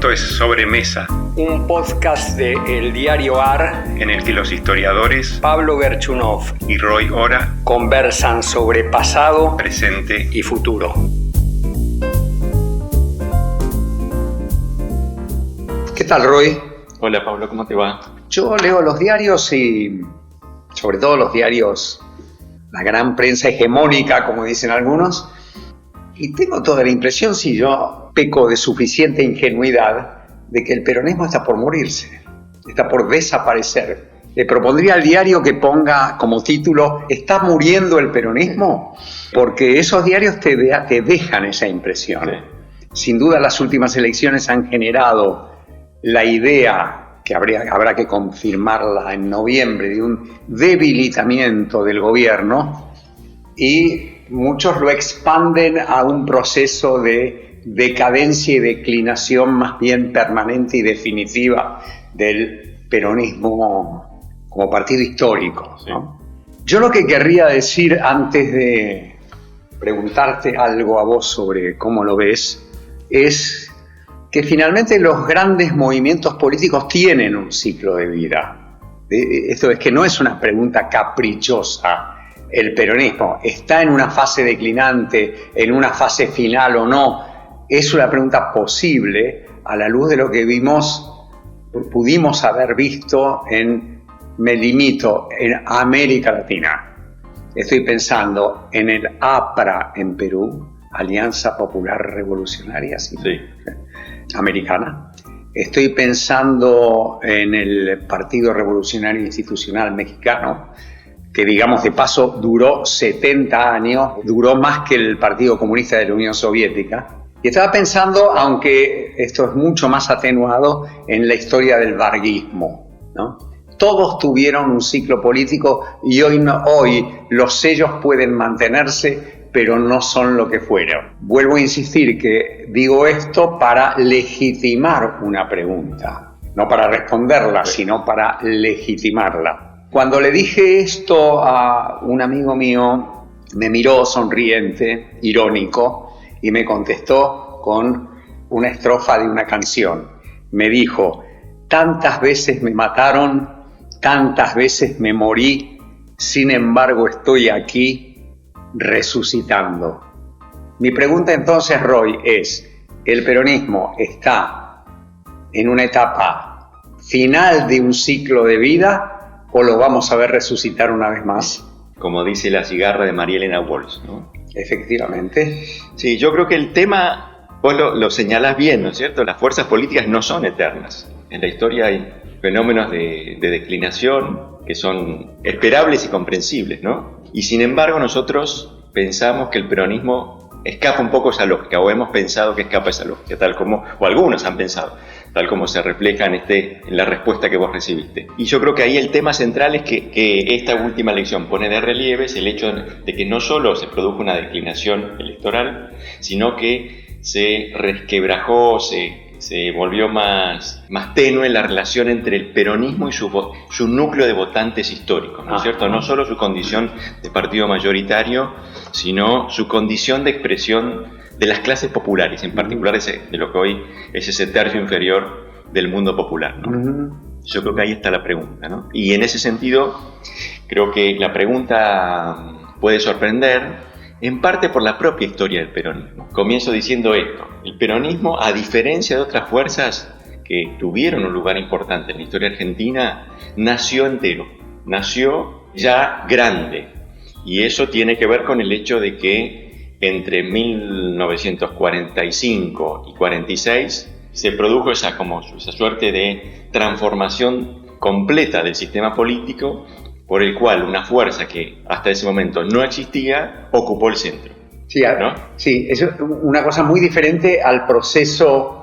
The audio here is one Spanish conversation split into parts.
Esto es Sobremesa, un podcast de El Diario AR, en el que los historiadores Pablo Gerchunov y Roy Ora conversan sobre pasado, presente y futuro. ¿Qué tal, Roy? Hola, Pablo, ¿cómo te va? Yo leo los diarios y, sobre todo los diarios, la gran prensa hegemónica, como dicen algunos, y tengo toda la impresión, si yo peco de suficiente ingenuidad, de que el peronismo está por morirse, está por desaparecer. Le propondría al diario que ponga como título ¿está muriendo el peronismo? Porque esos diarios te dejan esa impresión. Sí. Sin duda las últimas elecciones han generado la idea, que habrá que confirmarla en noviembre, de un debilitamiento del gobierno, y muchos lo expanden a un proceso de decadencia y declinación más bien permanente y definitiva del peronismo como partido histórico, ¿no? Yo lo que querría decir antes de preguntarte algo a vos sobre cómo lo ves es que finalmente los grandes movimientos políticos tienen un ciclo de vida. Esto es que no es una pregunta caprichosa. El peronismo está en una fase declinante, en una fase final o no. Es una pregunta posible a la luz de lo que pudimos haber visto me limito, en América Latina. Estoy pensando en el APRA en Perú, Alianza Popular Revolucionaria, ¿sí? Americana. Estoy pensando en el Partido Revolucionario Institucional Mexicano, que digamos de paso duró 70 años, duró más que el Partido Comunista de la Unión Soviética. Y estaba pensando, aunque esto es mucho más atenuado, en la historia del varguismo, ¿no? Todos tuvieron un ciclo político y hoy los sellos pueden mantenerse, pero no son lo que fueron. Vuelvo a insistir que digo esto para legitimar una pregunta, no para responderla, sino para legitimarla. Cuando le dije esto a un amigo mío, me miró sonriente, irónico, y me contestó con una estrofa de una canción. Me dijo: tantas veces me mataron, tantas veces me morí, sin embargo estoy aquí resucitando. Mi pregunta entonces, Roy, es: ¿el peronismo está en una etapa final de un ciclo de vida o lo vamos a ver resucitar una vez más? Como dice La cigarra de María Elena Walsh, ¿no? Efectivamente. Sí, yo creo que el tema, vos lo señalás bien, ¿no es cierto? Las fuerzas políticas no son eternas. En la historia hay fenómenos de declinación que son esperables y comprensibles, ¿no? Y sin embargo nosotros pensamos que el peronismo escapa un poco esa lógica, o hemos pensado que escapa esa lógica, o algunos han pensado, tal como se refleja en la respuesta que vos recibiste. Y yo creo que ahí el tema central es que esta última elección pone de relieve el hecho de que no solo se produjo una declinación electoral, sino que se resquebrajó, se volvió más tenue la relación entre el peronismo y su núcleo de votantes históricos, ¿no es cierto? No solo su condición de partido mayoritario, sino su condición de expresión de las clases populares, en particular de lo que hoy es ese tercio inferior del mundo popular, ¿no? Yo creo que ahí está la pregunta, ¿no? Y en ese sentido, creo que la pregunta puede sorprender, en parte por la propia historia del peronismo. Comienzo diciendo esto: el peronismo, a diferencia de otras fuerzas que tuvieron un lugar importante en la historia argentina, nació entero, nació ya grande. Y eso tiene que ver con el hecho de que entre 1945 y 46 se produjo esa suerte de transformación completa del sistema político, por el cual una fuerza que hasta ese momento no existía ocupó el centro. Sí, ¿no? Sí, es una cosa muy diferente al proceso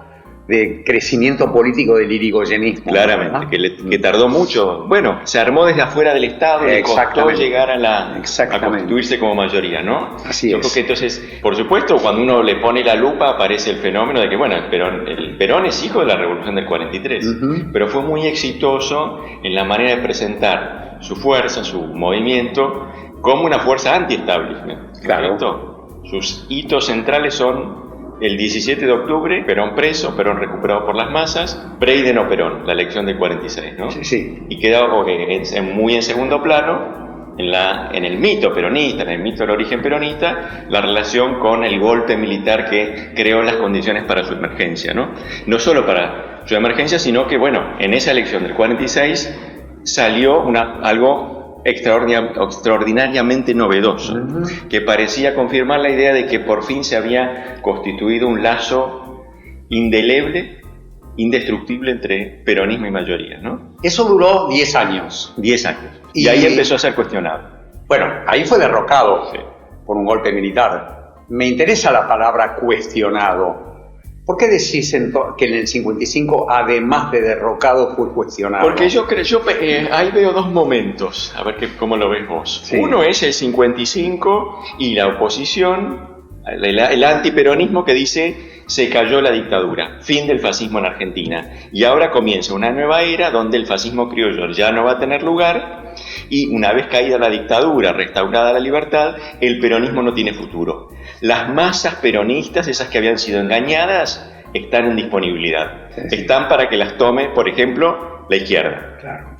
de crecimiento político del irigoyenismo. Claramente, ¿no? que tardó mucho. Bueno, se armó desde afuera del Estado, le costó llegar a constituirse como mayoría, ¿no? Así Yo es. creo que entonces, por supuesto, cuando uno le pone la lupa aparece el fenómeno de que, bueno, el Perón es hijo de la Revolución del 43, pero fue muy exitoso en la manera de presentar su fuerza, su movimiento, como una fuerza anti-establishment. Claro. ¿Cierto? Sus hitos centrales son El 17 de octubre, Perón preso, Perón recuperado por las masas, Breiden o Perón, la elección del 46, ¿no? Sí. Y queda muy en segundo plano, en el mito peronista, en el mito del origen peronista, la relación con el golpe militar que creó las condiciones para su emergencia, ¿no? No solo para su emergencia, sino que, bueno, en esa elección del 46 salió algo extraordinariamente novedoso, que parecía confirmar la idea de que por fin se había constituido un lazo indeleble, indestructible entre peronismo y mayoría, ¿no? Eso duró 10 años. 10 años. Y ahí empezó a ser cuestionado. Bueno, ahí fue derrocado, sí, por un golpe militar. Me interesa la palabra cuestionado. ¿Por qué decís que en el 55, además de derrocado, fue cuestionado? Porque yo ahí veo dos momentos, a ver cómo lo ves vos. Sí. Uno es el 55 y la oposición, el antiperonismo que dice se cayó la dictadura, fin del fascismo en Argentina. Y ahora comienza una nueva era donde el fascismo criollo ya no va a tener lugar y una vez caída la dictadura, restaurada la libertad, el peronismo no tiene futuro. Las masas peronistas, esas que habían sido engañadas, están en disponibilidad. Sí. Están para que las tome, por ejemplo, la izquierda.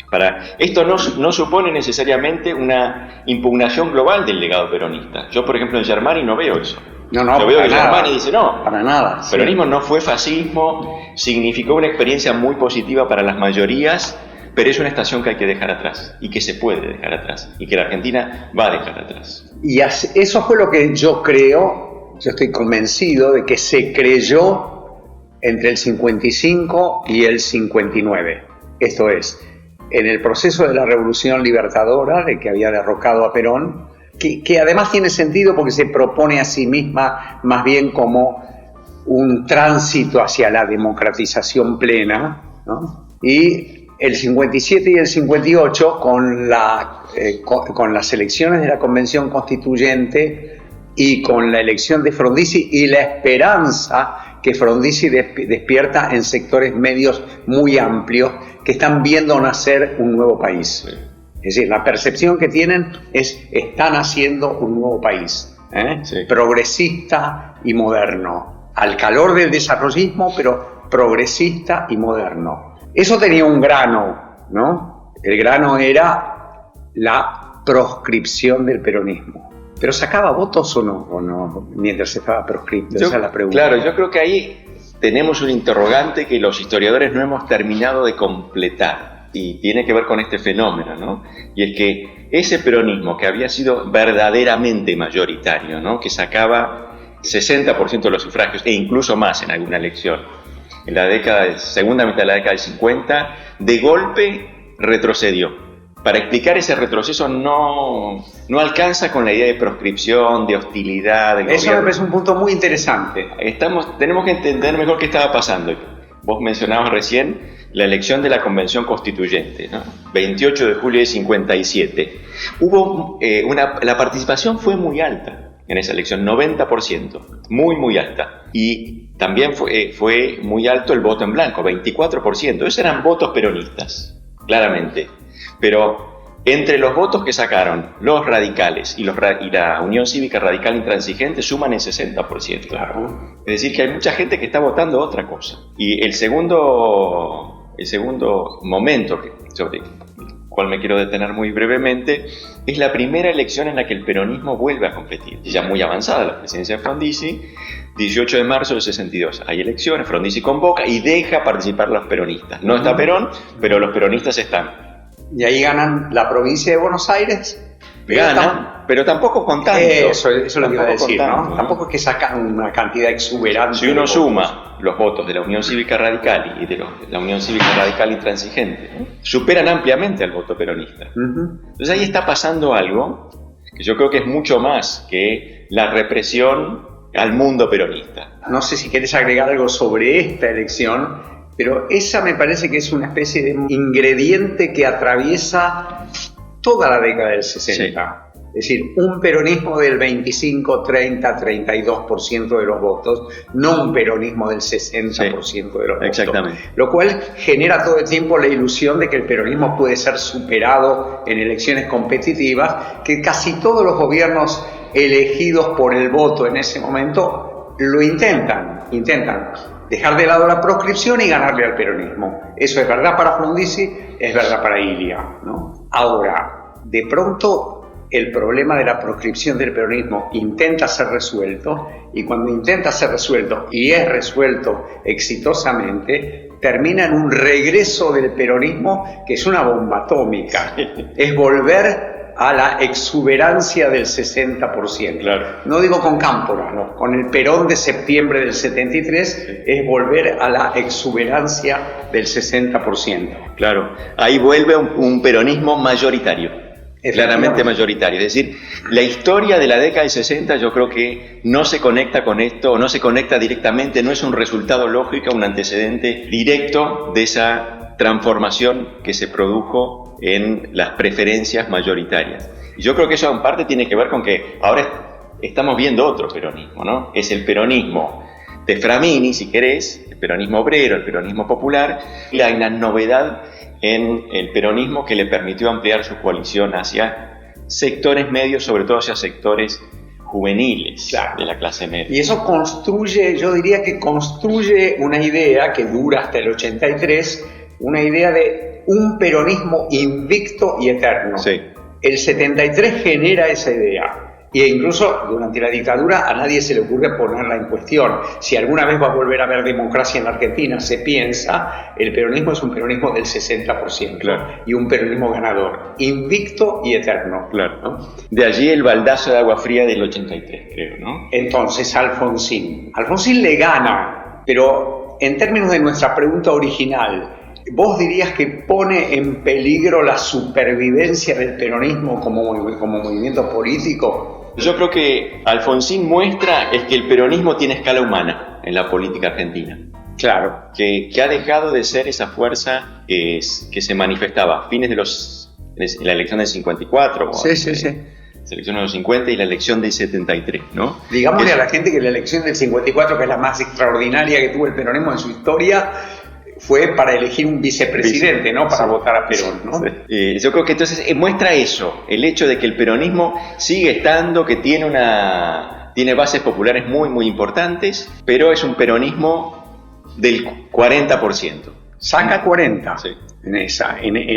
Claro. Esto no supone necesariamente una impugnación global del legado peronista. Yo, por ejemplo, en Germani no veo eso. Yo veo que Germani dice, no, para nada. El peronismo no fue fascismo, significó una experiencia muy positiva para las mayorías, pero es una estación que hay que dejar atrás y que se puede dejar atrás y que la Argentina va a dejar atrás. Y eso fue lo que yo creo, yo estoy convencido de que se creyó entre el 55 y el 59. Esto es, en el proceso de la Revolución Libertadora, de que había derrocado a Perón, que además tiene sentido porque se propone a sí misma más bien como un tránsito hacia la democratización plena, ¿no? Y el 57 y el 58, con las elecciones de la Convención Constituyente y con la elección de Frondizi y la esperanza que Frondizi despierta en sectores medios muy amplios que están viendo nacer un nuevo país. Sí. Es decir, la percepción que tienen están haciendo un nuevo país, sí, progresista y moderno, al calor del desarrollismo, pero progresista y moderno. Eso tenía un grano, ¿no? El grano era la proscripción del peronismo. ¿Pero sacaba votos o no mientras estaba proscripto? Esa es la pregunta. Claro, yo creo que ahí tenemos un interrogante que los historiadores no hemos terminado de completar. Y tiene que ver con este fenómeno, ¿no? Y es que ese peronismo que había sido verdaderamente mayoritario, ¿no? Que sacaba 60% de los sufragios e incluso más en alguna elección, en la segunda mitad de la década del 50, de golpe retrocedió. Para explicar ese retroceso no alcanza con la idea de proscripción, de hostilidad del Eso gobierno. me parece un punto muy interesante. Tenemos que entender mejor qué estaba pasando. Vos mencionabas recién la elección de la Convención Constituyente, ¿no? 28 de julio de 57. La participación fue muy alta en esa elección, 90%, muy alta. Y también fue muy alto el voto en blanco, 24%. Esos eran votos peronistas, claramente. Pero entre los votos que sacaron los radicales y la Unión Cívica Radical Intransigente suman el 60%. Claro. Es decir, que hay mucha gente que está votando otra cosa. Y el segundo momento sobre el cual me quiero detener muy brevemente es la primera elección en la que el peronismo vuelve a competir. Ya muy avanzada la presidencia de Frondizi, 18 de marzo del 62. Hay elecciones, Frondizi convoca y deja participar a los peronistas. No está Perón, pero los peronistas están. Y ahí ganan la provincia de Buenos Aires. Ganan, pero tampoco con tanto. Eso es lo que iba a decir, ¿no? Tampoco es que sacan una cantidad exuberante. Si uno suma los votos de la Unión Cívica Radical y de la Unión Cívica Radical Intransigente, ¿no? Superan ampliamente al voto peronista. Entonces ahí está pasando algo que yo creo que es mucho más que la represión al mundo peronista. No sé si querés agregar algo sobre esta elección, pero esa me parece que es una especie de ingrediente que atraviesa toda la década del 60. Sí. Es decir, un peronismo del 25, 30, 32% de los votos, no un peronismo del 60% de los votos. Exactamente. Lo cual genera todo el tiempo la ilusión de que el peronismo puede ser superado en elecciones competitivas, que casi todos los gobiernos elegidos por el voto en ese momento lo intentan dejar de lado la proscripción y ganarle al peronismo. Eso es verdad para Frondizi, es verdad para Ilia, ¿no? Ahora, de pronto el problema de la proscripción del peronismo intenta ser resuelto, y cuando intenta ser resuelto y es resuelto exitosamente, termina en un regreso del peronismo que es una bomba atómica. Es volver a la exuberancia del 60%. Claro. No digo con Cámpora, no, con el Perón de septiembre del 73 es volver a la exuberancia del 60%. Claro, ahí vuelve un peronismo mayoritario, claramente mayoritario. Es decir, la historia de la década del 60 yo creo que no se conecta con esto, no se conecta directamente, no es un resultado lógico, un antecedente directo de esa transformación que se produjo en las preferencias mayoritarias. Y yo creo que eso en parte tiene que ver con que ahora estamos viendo otro peronismo, ¿no? Es el peronismo de Framini, si querés, el peronismo obrero, el peronismo popular, y hay una novedad en el peronismo que le permitió ampliar su coalición hacia sectores medios, sobre todo hacia sectores juveniles, claro, de la clase media. Y eso construye, yo diría que construye una idea que dura hasta el 83, una idea de un peronismo invicto y eterno. Sí. El 73 genera esa idea. E incluso durante la dictadura a nadie se le ocurre ponerla en cuestión. Si alguna vez va a volver a haber democracia en la Argentina, se piensa, el peronismo es un peronismo del 60%, claro, y un peronismo ganador, invicto y eterno. Claro, ¿no? De allí el baldazo de agua fría del 83, creo, ¿no? Entonces, Alfonsín le gana, pero en términos de nuestra pregunta original, ¿vos dirías que pone en peligro la supervivencia del peronismo como movimiento político? Yo creo que Alfonsín muestra es que el peronismo tiene escala humana en la política argentina. Claro. Que ha dejado de ser esa fuerza que se manifestaba a fines de la elección del 54. Sí. La elección de los 50 y la elección del 73, ¿no? Digámosle a la gente que la elección del 54, que es la más extraordinaria que tuvo el peronismo en su historia, fue para elegir un vicepresidente, ¿no? Para votar a Perón, ¿no? Sí. Yo creo que entonces muestra eso, el hecho de que el peronismo sigue estando, que tiene bases populares muy, muy importantes, pero es un peronismo del 40%. Saca 40 sí, en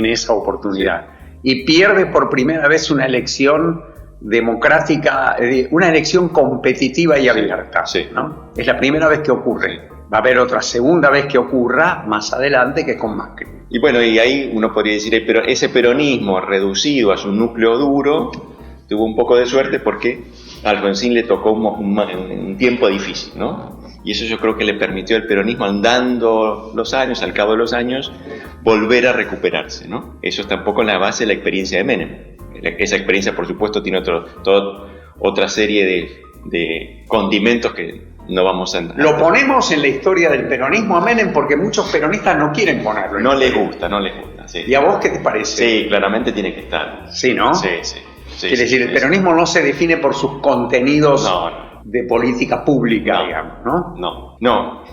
esa oportunidad. Sí. Y pierde por primera vez una elección democrática, una elección competitiva y abierta, sí, ¿no? Es la primera vez que ocurre. Va a haber otra segunda vez que ocurra más adelante, que es con Macri. Y bueno, y ahí uno podría decir, pero ese peronismo reducido a su núcleo duro tuvo un poco de suerte porque a Alfonsín le tocó un tiempo difícil, ¿no? Y eso yo creo que le permitió al peronismo, andando los años, al cabo de los años, volver a recuperarse, ¿no? Eso está un poco en la base de la experiencia de Menem. Esa experiencia, por supuesto, tiene otra serie de condimentos que no vamos a... Lo ponemos en la historia del peronismo a Menem porque muchos peronistas no quieren ponerlo. No les gusta, sí. ¿Y a vos qué te parece? Sí, claramente tiene que estar. Sí, ¿no? Sí. Quiere decir, el peronismo no se define por sus contenidos de política pública, digamos, ¿no? No.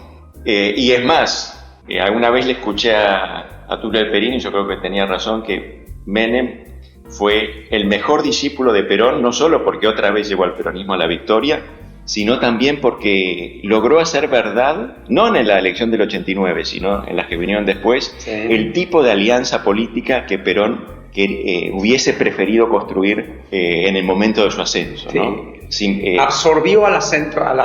Y es más, alguna vez le escuché a Tulio Alperín, y yo creo que tenía razón, que Menem fue el mejor discípulo de Perón, no solo porque otra vez llevó al peronismo a la victoria, sino también porque logró hacer verdad, no en la elección del 89, sino en las que vinieron después, el tipo de alianza política que Perón hubiese preferido construir en el momento de su ascenso, ¿no? Absorbió a la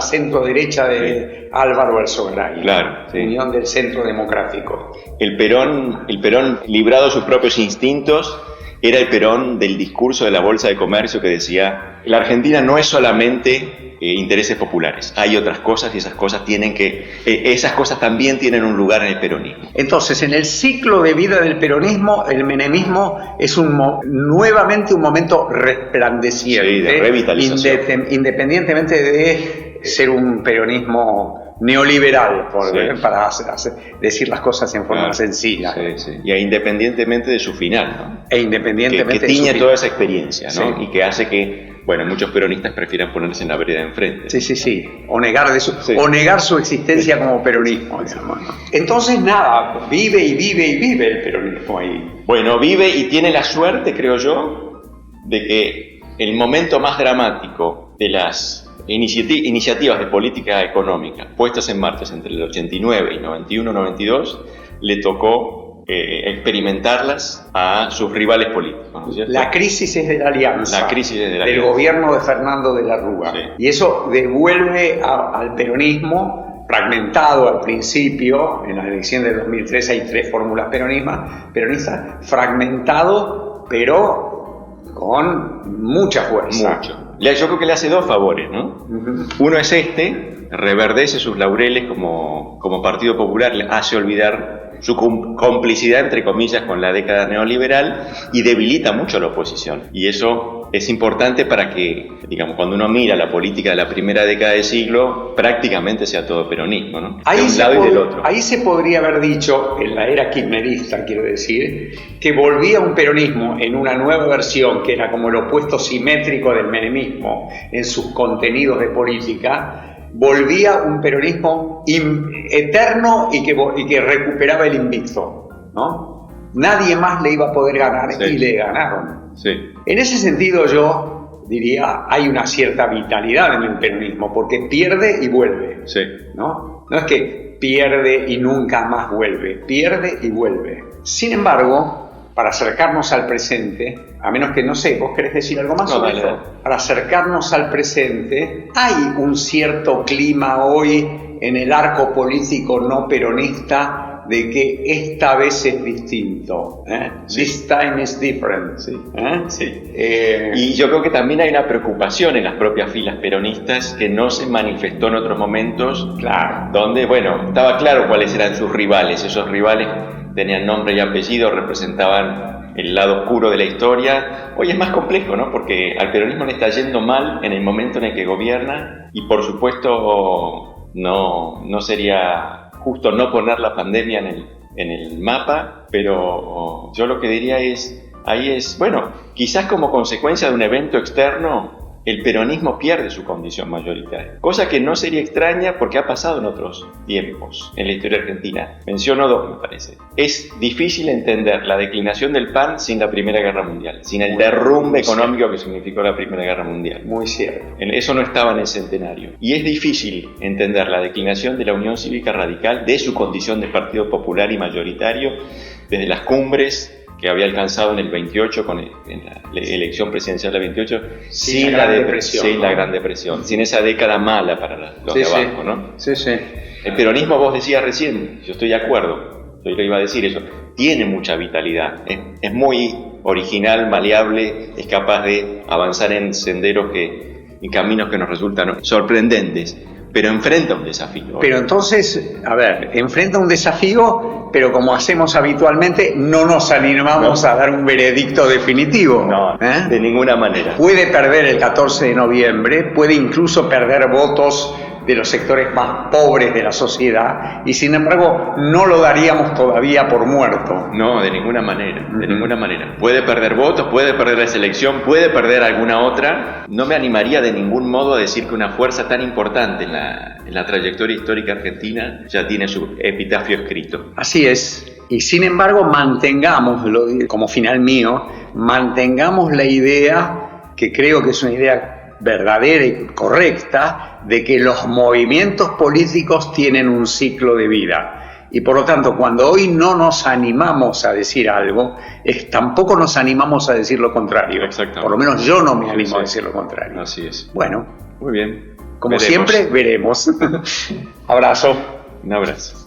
centro derecha de Álvaro Alzogaray, claro, Unión del Centro Democrático. El Perón, librado de sus propios instintos, era el Perón del discurso de la Bolsa de Comercio que decía: la Argentina no es solamente intereses populares, hay otras cosas y esas cosas también tienen un lugar en el peronismo. Entonces, en el ciclo de vida del peronismo, el menemismo es nuevamente un momento resplandeciente, sí, de revitalización, independientemente de ser un peronismo neoliberal, para decir las cosas en forma sencilla. Sí. Y independientemente de su final, ¿no? E independientemente que tiñe toda esa experiencia, ¿no? Sí. Y que hace que, muchos peronistas prefieran ponerse en la vereda de enfrente. Sí. O negar su existencia como peronismo, digamos, ¿no? Entonces, nada, vive el peronismo ahí. Bueno, vive y tiene la suerte, creo yo, de que el momento más dramático de las iniciativas de política económica puestas en marcha entre el 89 y 91-92, le tocó experimentarlas a sus rivales políticos, ¿no es cierto? La crisis es de la alianza. La crisis es de la del alianza. gobierno de Fernando de la Rúa. Sí. Y eso devuelve al peronismo, fragmentado al principio, en la elección de 2003 hay 3 fórmulas peronistas, fragmentado, pero con mucha fuerza. Mucho. Yo creo que le hace 2 favores, ¿no? Uh-huh. Uno es reverdece sus laureles como Partido Popular, le hace olvidar su complicidad, entre comillas, con la década neoliberal y debilita mucho a la oposición. Y eso es importante para que, digamos, cuando uno mira la política de la primera década del siglo, prácticamente sea todo peronismo, ¿no? De un lado y del otro. Ahí se podría haber dicho, en la era kirchnerista, quiero decir, que volvía un peronismo en una nueva versión, que era como el opuesto simétrico del menemismo en sus contenidos de política. Volvía un peronismo eterno y que recuperaba el invicto, ¿no? Nadie más le iba a poder ganar, sí. Y le ganaron. Sí. En ese sentido yo diría, hay una cierta vitalidad en el peronismo, porque pierde y vuelve, sí. ¿no? No es que pierde y nunca más vuelve, pierde y vuelve. Sin embargo, para acercarnos al presente, a menos que, no sé, ¿vos querés decir algo más sobre esto? Para acercarnos al presente, hay un cierto clima hoy en el arco político no peronista de que esta vez es distinto. Sí. This time is different. Sí. Sí. Y yo creo que también hay una preocupación en las propias filas peronistas que no se manifestó en otros momentos, claro. Donde, bueno, estaba claro cuáles eran sus rivales. Esos rivales tenían nombre y apellido, representaban el lado oscuro de la historia. Hoy es más complejo, ¿no? Porque al peronismo le está yendo mal en el momento en el que gobierna y, por supuesto, no sería justo no poner la pandemia en el mapa, pero yo lo que diría bueno, quizás como consecuencia de un evento externo, el peronismo pierde su condición mayoritaria, cosa que no sería extraña porque ha pasado en otros tiempos en la historia argentina. Menciono 2, me parece. Es difícil entender la declinación del PAN sin la Primera Guerra Mundial, sin el derrumbe económico que significó la Primera Guerra Mundial. Muy cierto. Eso no estaba en el centenario. Y es difícil entender la declinación de la Unión Cívica Radical, de su condición de partido popular y mayoritario, desde las cumbres que había alcanzado en el 28, en la elección presidencial del 28, sin la Gran Depresión, sin esa década mala para los de abajo, ¿no? Sí, sí. El peronismo, vos decías recién, yo estoy de acuerdo, yo le iba a decir eso, tiene mucha vitalidad, es muy original, maleable, es capaz de avanzar en senderos en caminos que nos resultan sorprendentes, pero enfrenta un desafío. Pero entonces, enfrenta un desafío, pero como hacemos habitualmente, no nos animamos a dar un veredicto definitivo. No, de ninguna manera. Puede perder el 14 de noviembre, puede incluso perder votos de los sectores más pobres de la sociedad, y sin embargo no lo daríamos todavía por muerto. No, de ninguna manera, de ninguna manera. Puede perder votos, puede perder la elección, puede perder alguna otra. No me animaría de ningún modo a decir que una fuerza tan importante en la trayectoria histórica argentina ya tiene su epitafio escrito. Así es. Y sin embargo mantengamos, como final mío, mantengamos la idea, que creo que es una idea verdadera y correcta, de que los movimientos políticos tienen un ciclo de vida. Y por lo tanto, cuando hoy no nos animamos a decir algo, tampoco nos animamos a decir lo contrario. Exactamente. Por lo menos yo no me animo a decir lo contrario. Así es. Bueno. Muy bien. Como siempre, veremos. Abrazo. Un abrazo.